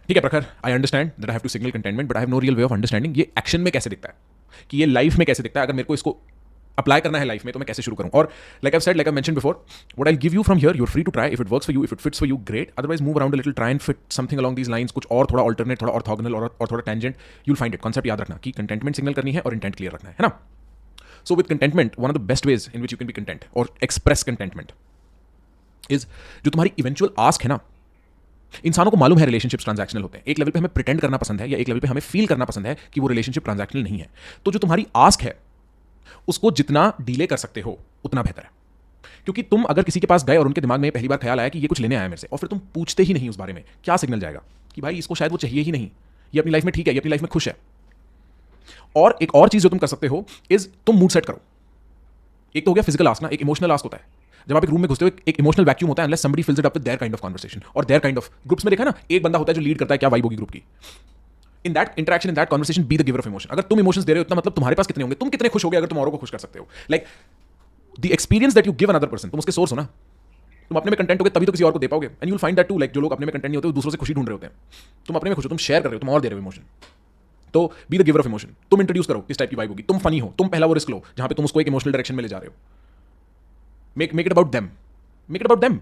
ठीक है Prakhar, I understand that I have to signal contentment, but I have no real way of understanding ये action में कैसे दिखता है, कि ये लाइफ में कैसे दिखता है। अगर मेरे को इसको अप्लाई करना है लाइफ में तो मैं कैसे शुरू करूं। और like I said, like I mention before, what I give you from here, you are free to try. If it works for you, if it fits for you, great. Otherwise move around a little, try and fit something along these lines, कुछ और थोड़ा alternate, थोड़ा orthogonal और थोड़ा tangent, you'll find it. Concept याद रखना कि containment signal करनी है और इंटेंट क्लियर रखना है ना। So with contentment, one of the best ways in which you can be content or express contentment is, जो तुम्हारी इवेंचुअल आस्क है ना, इंसानों को मालूम है रिलेशनशिप्स ट्रांजैक्शनल होते हैं। एक लेवल पे हमें प्रिटेंड करना पसंद है, या एक लेवल पे हमें फील करना पसंद है कि वो रिलेशनशिप ट्रांजैक्शनल नहीं है। तो जो तुम्हारी आस्क है उसको जितना डिले कर सकते हो उतना बेहतर है। क्योंकि तुम अगर किसी के पास गए और उनके दिमाग में पहली बार ख्याल आया कि ये कुछ लेने आया मेरे से, और फिर तुम पूछते ही नहीं उस बारे में, क्या सिग्नल जाएगा कि भाई इसको शायद वो चाहिए ही नहीं, ये अपनी लाइफ में ठीक है, ये अपनी लाइफ में खुश है। और एक और चीज जो तुम कर सकते हो इज, तुम मूड सेट करो। एक तो हो गया फिजिकल आस्क ना, एक इमोशनल आस्क होता है। जब आप एक रूम में घुसते हो, एक इमोशनल वैक्यूम होता है, unless somebody fills it up with their kind of conversation और देयर काइंड ऑफ ग्रुप्स में देखा ना, एक बंदा होता है जो लीड करता है क्या वाइब होगी ग्रुप की। In that interaction, in that conversation, be the giver of emotion. अगर तुम इमोशंस दे रहे हो इतना मतलब तुम्हारे पास कितने होंगे, तुम कितने खुश हो गए अगर तुम औरों को खुश कर सकते हो। Like the experience that you give another person, तुम उसके सोर्स हो ना। तुम अपने में कंटेंट हो तभी तो किसी और को दे पाओगे। And you will find that too, like जो लोग अपने में कंटेंट नहीं होते वो दूसरों से खुशी ढूंढ रहे होते हैं। तुम अपने में खुश हो, तुम शेयर कर रहे हो, तुम और दे रहे हो इमोशन। तो be the giver of emotion. तुम इंट्रोड्यूस करो किस टाइप की वाइब होगी। तुम फनी हो, तुम पहला वो रिस्क लो जहां पे तुम उसको एक इमोशनल डायरेक्शन में ले जा रहे हो। Make it about them, make it about them.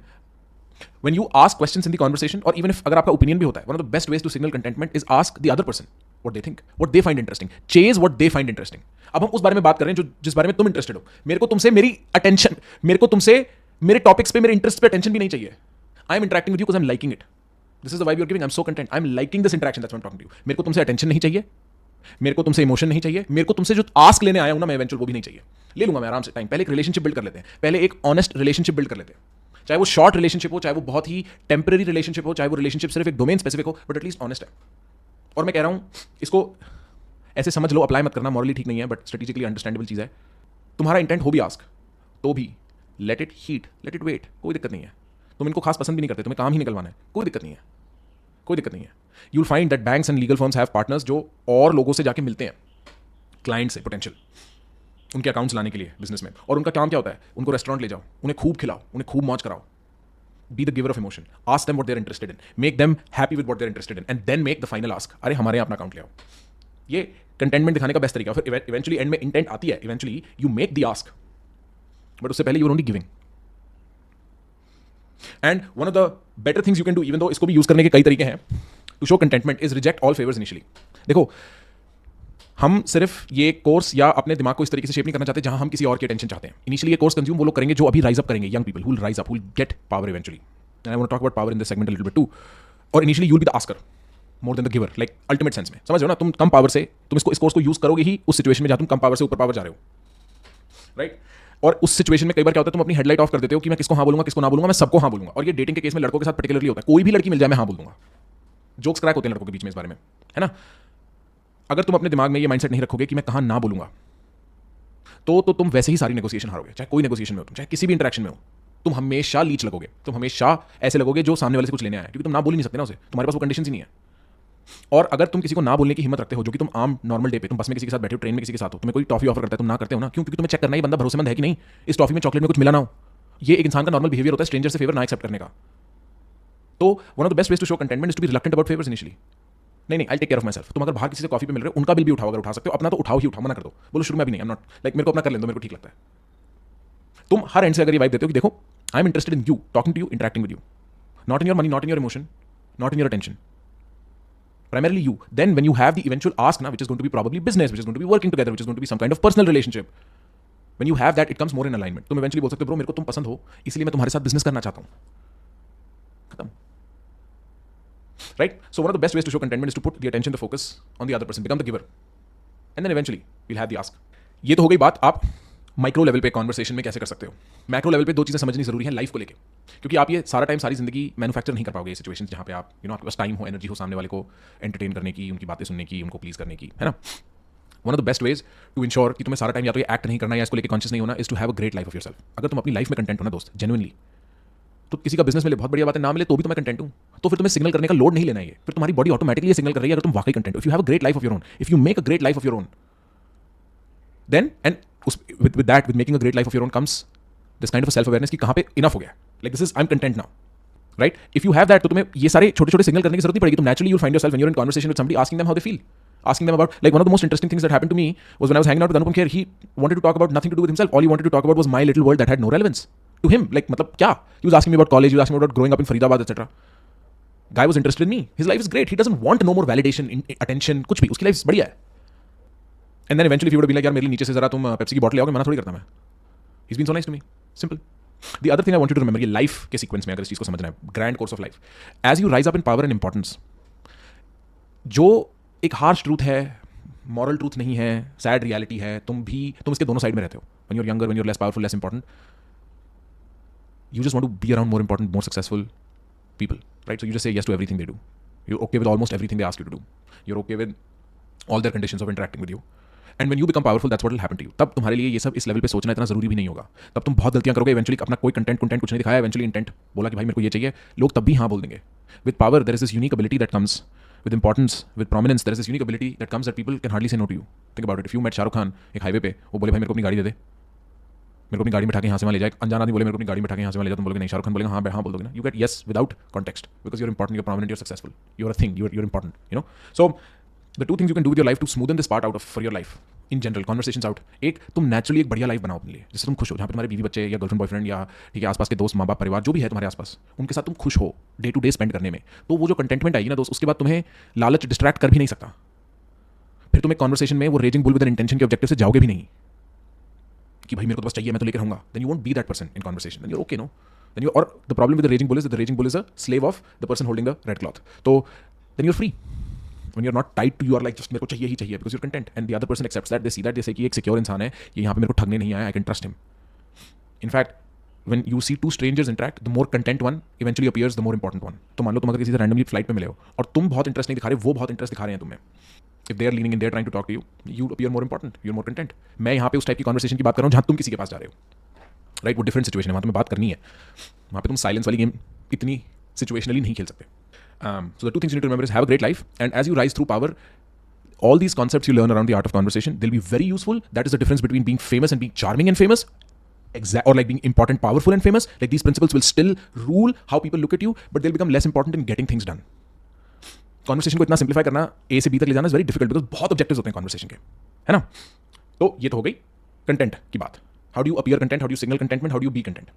When you ask questions in the conversation, or even if अगर आपका opinion भी होता है, one of the best ways to signal contentment is ask the other person what they think, what they find interesting, chase what they find interesting. अब हम उस बारे में बात कर रहे हैं जो जिस बारे में तुम इंटरेस्टेड हो। मेरे को तुमसे मेरी अटेंशन, मेरे को तुमसे मेरे टॉपिक्स पे, मेरे इंटरेस्ट पे अटेंशन भी नहीं चाहिए। I am interacting with you because I am liking it. This is the vibe you are giving, I am so content, I am liking this interaction, that's what I am talking to you. मेरे को तुमसे attention नहीं चाहिए, मेरे को तुमसे emotion नहीं चाहिए, मेरे को तुमसे जो आस्क लेने आया हूं ना मैं इवेंचुअल, वो भी नहीं चाहिए। ले लूंगा मैं आराम से टाइम। पहले एक रिलेशनशिप बिल्ड कर लेते हैं, पहले एक ऑनेस्ट रिलेशनशिप बिल्ड कर लेते हैं। चाहे वो शॉर्ट रिलेशनशिप हो, चाहे वो बहुत ही टेम्पररी रिलेशनशिप हो, चाहे वो रिलेशनशिप सिर्फ एक डोमेन स्पेसिफिक हो, बट एटलीस्ट ऑनेस्ट है। और मैं कह रहा हूं इसको ऐसे समझ लो, अप्लाई मत करना, मॉरली ठीक नहीं है, बट स्ट्रेटेजिकली अंडरस्टैंडेबल चीज़ है। तुम्हारा इंटेंट हो भी आस्क तो भी let it heat, let it wait, कोई दिक्कत नहीं है। तुम इनको खास पसंद भी नहीं करते, तुम्हें काम ही निकलवाना है, कोई दिक्कत नहीं है, कोई दिक्कत नहीं है। You'll find that banks and legal firms have partners जो और लोगों से जाके मिलते हैं, क्लाइंट से पोटेंशियल, उनके अकाउंट्स लाने के लिए बिजनेस में। और उनका काम क्या होता है, उनको रेस्टोरेंट ले जाओ, उन्हें खूब खिलाओ, उन्हें खूब मौज कराओ। Be the giver of emotion. Ask them what they're interested in. Make them happy with what they're interested in. And then make the final ask. अरे हमारे यहाँ अपना अकाउंट ले आओ। ये कंटेंटमेंट दिखाने का बेस्ट तरीका। फिर इवेंचुअली एंड में इंटेंट आती है, eventually you make the ask, but उससे पहले you are only giving. And one of the better things you can do, even though इसको भी यूज करने के कई तरीके हैं, to show contentment, is reject all favours initially. देखो, हम सिर्फ ये कोर्स या अपने दिमाग को इस तरीके से शेप नहीं करना चाहते जहां हम किसी और की अटेंशन चाहते हैं। इनिशियली ये कोर्स कंज्यूम वो लोग करेंगे जो अभी राइज अप करेंगे, young people who will rise up, who will get power eventually. And I want to talk about power in this segment a little bit too. और initially you will be the asker more than the giver, like ultimate sense में, समझ रहे हो ना। तुम कम power से, तुम इसको, इस कोर्स को यूज करोगे ही उस सिचुएशन में जहां तुम कम पावर से ऊपर पावर जा रहे हो, राइट। और उस सिचुएशन में कई बार क्या होता है, तुम अपनी हेडलाइट ऑफ कर देते हो कि मैं किसको हाँ बोलूंगा, किसको ना बोलूंगा, मैं सबको हाँ बोलूंगा। और ये डेटिंग के केस में लड़कों के साथ पर्टिकुलरली होता है, कोई भी लड़की मिल जाए मैं हाँ बोल दूंगा। जोक्स क्रैक होते हैं लड़कों के बीच में इस बारे में, है ना। अगर तुम अपने दिमाग में ये माइंडसेट नहीं रखोगे कि मैं कहां ना बोलूंगा, तो तुम वैसे ही सारी नेगोशिएशन हारोगे। चाहे कोई नेगोशिएशन में हो तुम, चाहे किसी भी इंटरेक्शन में हो, तुम हमेशा लीच लगोगे, तुम हमेशा ऐसे लगोगे जो सामने वाले से कुछ लेने आया है, क्योंकि तुम ना बोल ही नहीं सकते ना उसे, तुम्हारे पास वो कंडीशन ही नहीं है। और अगर तुम किसी को ना बोलने की हिम्मत रखते हो, जो कि तुम आम नॉर्मल डे पे, तुम बस में किसी के साथ बैठे हो, ट्रेन में किसी के साथ हो, तुम्हें कोई टॉफी ऑफर करता है, तुम ना करते हो ना, क्यों? क्योंकि तुम्हें चेक करना है ये बंदा भरोसेमंद है कि नहीं, इस टॉफी में चॉकलेट में कुछ मिला ना हो। ये एक इंसान का नॉर्मल बिहेवियर होता है, स्ट्रेंजर से फेवर ना एक्सेप्ट करने का। तो one of the best ways to show contentment is to be reluctant about favours initially. नहीं, I take care of myself. तुम अगर बाहर किसी से कॉफी पे मिल रहे हो, उनका बिल भी उठाओ, अगर उठा सकते हो, अपना तो उठाओ ही उठाओ, मना कर दो, बोलो शुरू में भी नहीं, आई एम नॉट, लाइक मेरे को अपना कर लें दो, मेरे को ठीक लगता है। तुम हर एंड से अगर ये वाइब देते हो कि देखो I am interested in you, talking to you, interacting with you, not in your money, not in your emotion, not in your attention, primarily you. Then when you have the eventual ask, which is going to be probably business, which is going to be working together, which is going to be some kind of personal relationship, when you have that, it comes more in alignment. तुम eventually बोल सकते हो, bro मेरे को तुम पसंद हो, इसलिए मैं तुम्हारे साथ बिजनेस करना चाहता हूं, खत्म, right? So one of the best ways to show contentment is to put the attention, the focus on the other person, become the giver, and then eventually you'll have the ask. ये तो हो गई बात आप micro level पे conversation में कैसे कर सकते हो। मैक्रो लेवल पे दो चीज़ें समझनी जरूरी है लाइफ को लेके, क्योंकि आप ये सारा टाइम, सारी जिंदगी मैन्युफैक्चर नहीं कर पाओगे ये सिचुएशंस जहाँ पे आप आपके पास टाइम हो, एनर्जी हो सामने वाले को एंटरटेन करने की, उनकी बातें सुनने की, उनको प्लीज करने की, है ना। One of the best ways to ensure कि तुम्हें सारा टाइम या तो ये एक्ट नहीं करना या इसको लेकर कॉन्शियस नहीं होना, is to have a great life of yourself. अगर तुम अपनी लाइफ में कंटेंट हो ना दोस्त, जेन्युइनली, तो किसी का बिजनेस मिले बहुत बढ़िया बात है, ना मिले तो भी तो मैं कंटेंट हूं, तो फिर तुम्हें सिग्नल करने का लोड नहीं लेना है, फिर तुम्हारी बॉडी ऑटोमेटिकली ये सिग्नल कर रही है अगर तुम वाकई कंटेंट हो। If you have a great life of your own, if you make a great life of your own, then and with that, with making a great life of your own comes this kind of a self awareness कि कहां पे enough हो गया, like this is I'm content now, right? If you have that, तो तुम्हें ये सारे छोटे छोटे सिग्नल करने की जरूरत नहीं पड़ेगी. तुम naturally you'll find yourself when you are in conversation with somebody asking them how they feel. Asking them about, like, one of the most interesting things that happened to me was when I was hanging out with Anupam Kher. He wanted to talk about nothing to do with himself. All he wanted to talk about was my little world that had no relevance to him. Like, matlab, kya? He was asking me about college. He was asking me about growing up in Faridabad, etc. Guy was interested in me. His life is great. He doesn't want no more validation, attention, कुछ भी. उसकी life बढ़िया है. And then eventually, if he would have been like, यार मेरे लिए नीचे से जरा तुम पेप्सी की बॉटल ले आओगे, मना थोड़ी करता मैं. He's been so nice to me. Simple. The other thing I want you to remember, ये life के sequence में अगर इस चीज़ को समझना है, grand course of life. As you rise up in power and importance, जो एक हार्श ट्रूथ है, मॉरल ट्रूथ नहीं है, सैड रियलिटी है, तुम इसके दोनों साइड में रहते हो. When you are younger, when you are less powerful, less important, you just want to be around more important, more successful people, right? So you just say yes to everything they do. You're okay with almost everything they ask you to do. You're okay with all their conditions of interacting with you. And when you become powerful, that's what will happen to you. तब तुम्हारे लिए ये सब इस level पे सोचना इतना जरूरी भी नहीं होगा. तब तुम बहुत गलतियां करोगे. इवेंचुअली अपना कोई कंटेंट कुछ नहीं दिखाया, इवेंचुअली इंटेंट बोला कि भाई मेरे को ये चाहिए, लोग तब भी हाँ बोल देंगे. With power there is this unique ability that comes. With importance, with prominence, there is this unique ability that comes that people can hardly say no to you. Think about it. If you met Shahrukh Khan एक highway पे, वो बोले भाई मेरे को अपनी गाड़ी दे दे, मेरे को अपनी गाड़ी में बैठा के यहाँ से वहाँ ले जाए. अनजान आदमी बोले मेरे को अपनी गाड़ी में बैठा के यहाँ से वहाँ ले जाए, तुम बोलोगे नहीं. शाहरुख खान बोलेगा हाँ हाँ बोल दोगे ना. You get yes without context because you're important, you're prominent, you're successful, you're a thing, you're important. You know. So the two things you can do with your life to smoothen this part out of for your life in general, conversations out. एक, तुम naturally एक बढ़िया life बनाओ अपने लिए, जिससे तुम खुश हो, जहाँ पे तुम्हारे बीवी बच्चे या गर्लफ्रेंड बॉयफ्रेंड या ठीक है आसपास के दोस्त माँ बाप परिवार जो भी है तुम्हारे आसपास, उनके साथ तुम खुश हो डे टू डे स्पेंड करने में. तो वो जो कंटेंटमेंट आएगी ना दोस्त, उसके बाद तुम्हें लालच डिस्ट्रैक्ट कर भी नहीं सकता. फिर तुम एक कॉन्वर्सेशन में वो raising bull with an intention के ऑब्जेक्टिव से जाओगे भी नहीं कि भाई मेरे को तो बस चाहिए, मैं तो लेकर रहूंगा. Then you won't be that person in conversation. Then you okay no. Then you, और the problem with the raging bull is the raging bull is a slave of the person holding the red cloth. तो then you are free. When you're not tied to, you are like just मेरे को चाहिए ही चाहिए because you're content, and the other person accepts that, they see that, they say कि एक secure इंसान है, ये यहाँ पे मेरे को ठगने नहीं आया, I can trust him. In fact, when you see two strangers interact, the more content one eventually appears the more important one. तो मान लो तुम अगर किसी से randomly फ्लाइट पे मिले हो और तुम बहुत इंटरेस्ट नहीं दिखा रहे, वो बहुत इंटरेस्ट दिखा रहे हैं तुम्हें. If they are leaning in, they are trying to talk to you, you appear more important, you're more content. मैं यहाँ पे उस टाइप की कॉन्वर्सेशन की बात कर रहा हूँ जहाँ तुम किसी के पास जा रहे हो, राइट? वो डिफरेंट सिचुएशन है, वहाँ तुम्हें बात करनी है. वहाँ पे तुम साइलेंस वाली गेम इतनी सिचुएशनली नहीं खेल सकते. So the two things you need to remember is have a great life, and as you rise through power, all these concepts you learn around the art of conversation, they'll be very useful. That is the difference between being famous and being charming and famous, or like being important, powerful and famous. Like these principles will still rule how people look at you, but they'll become less important in getting things done. Conversation को इतना simplify करना, A से B तक ले जाना is very difficult because बहुत objectives होते हैं conversation के, है ना? तो ये तो हो गई content की बात. How do you appear content? How do you signal contentment? How do you be content?